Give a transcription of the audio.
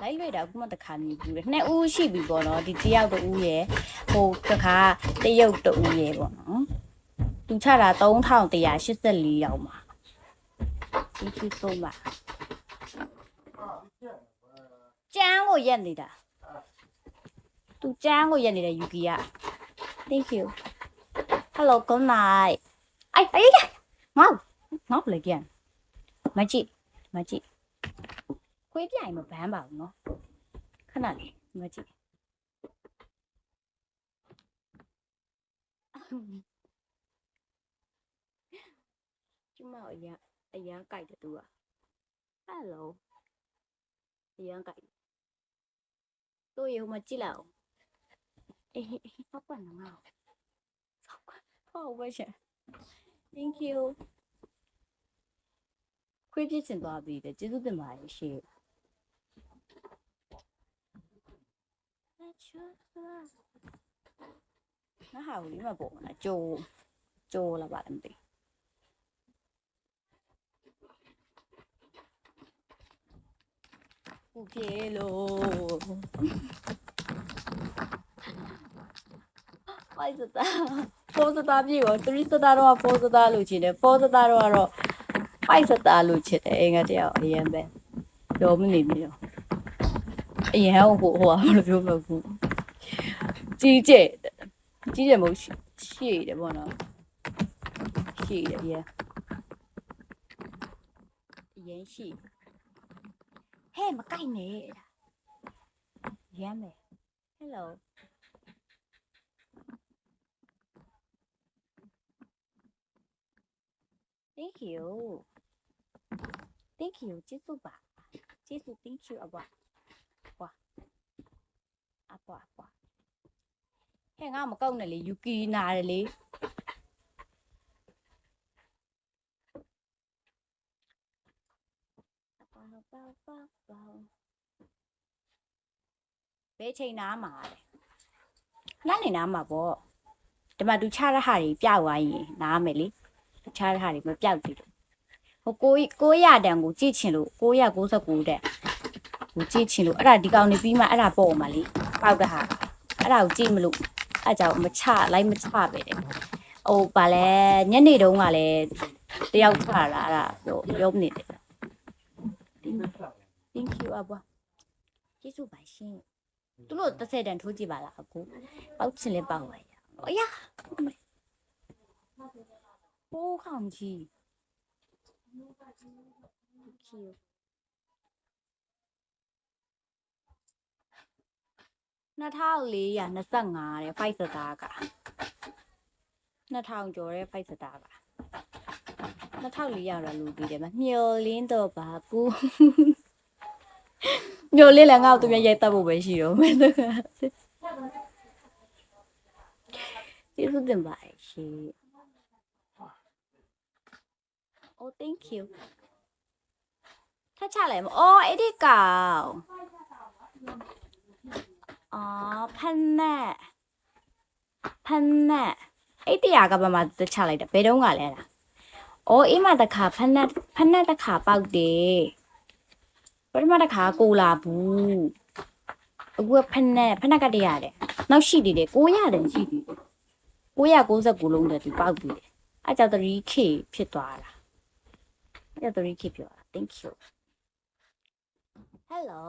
လိုက်လွေတာအခုမှတခါမြည်ဘူးလေနှစ်ဦးရှိပြီပေါ့နော်ဒီတယောက်တူရယ်ဟိုတခါတရုတ်တူရယ်ပေါ့နော်သူချတာ3184ရောက်မှာဒီခုဆုံးပါကျန်းကိုရက်နေတာသူကျန်းကိုရက်နေတဲ့ယူကီက thank you hello good night 哎呀ငေါ့လေပြန်မကြည့်ခွေးပြိုင်မဘန်းပါဘူးနော်ခဏလေးမကြည့်ကျမအရန်ကြိုက်တယ်သူက hello အရန်ကြိုက်တို့ရေဟိုမှာကြည့်လိုက်အောင်အေးဆောက်ကွက်နော်ငါဆောက်ကွက်ဟုတ်ပဲရှင် thank you ခွေးပြစ်ချင်သွားပြီတဲ့ကျေးဇူးတင်ပါတယ်ရှင်ငါဟာဘူးလေးမပေါ်လားကြိုးလာပါတယ်မသိဘူးပြေလို့ပိုက်စတာ4စတာပြေရော3စတာတော့4စတာလို့ချင်တယ်4စတာတော့ပိုက်စတာလို့ချင်တယ်ငါတယောက်အရင်ပဲပြောမနေပြီတော့အရင်ဟိုဘာလို့ပြောမလို့ဘူးကြီးကျယ်မဟုတ်ရှေ့တယ်ပေါ့နော်ရှေ့တယ်အရင်ရှေ့ဟဲ့မကိုက်နဲ့ရမ်းမယ် hello thank you ကျေးဇူးပါကျေးဇူး thank you အပွားဟဲ့ငါမကောက်နဲ့လေယူကီနာတယ်လေဘယ်ချိန်နားမှာလဲနားနေနားမှာပေါ့ဒီမှာသူချရဟာတွေပျောက်သွားရင်နားမယ်လေချရဟာတွေမပျောက်သေးဘူးဟို900တန်ကိုကြည့်ချင်လို့999တဲ့ကိုကြည့်ချင်လို့အဲ့ဒါဒီကောင်နေပြီးမှအဲ့ဒါပေါ့မှာလေပေါက်တဲ့ဟာအဲ့ဒါကိုကြည့်မလို့အဲ့ကြောင့်မချလိုက်မချပဲတဲ့ဟိုပါလဲညနေတုန်းကလည်းတယောက်ချလာအဲ့ဒါပြောနေတယ် thank you အဘွားကျေးဇူးပါရှင်သူတို့30တန်ထိုးကြည့်ပါလားအခုပေါက်ချင်လဲပေါက်ပါရအရာဟိုးခေါင်ကြီး2425တဲ့5စတာက2000ကျော်တဲ့5စတာက2400ရလူပြီးတယ်မမျောလင်းတော့ပါဘူးမျောလင်းလည်းငါ့ကိုသူများရိုက်တတ်ဖို့ပဲရှိတော့မယ်ကျေးဇူးတင်ပါတယ်ရှင် oh thank you ထချလိုက်မအော်အဲ့ဒီကောင်အော်ဖက်နက်အဲ့တရားကဘာမှတချလိုက်တာဘယ်တော့ကလဲလားအော်အိမ်မှာတခါဖက်နက်တခါပေါက်တယ်ပထမတခါကိုလာဘူးအခုကဖက်နက်ကတည်းရတယ်နောက်ရှိသေးတယ်900တန်ရှိသေးတယ်999လုံးတည်းသူပေါက်ပြီးတယ်အဲ့ကြောင့် 3K ဖြစ်သွားတာအဲ့ 3K ပြောတာ thank you hello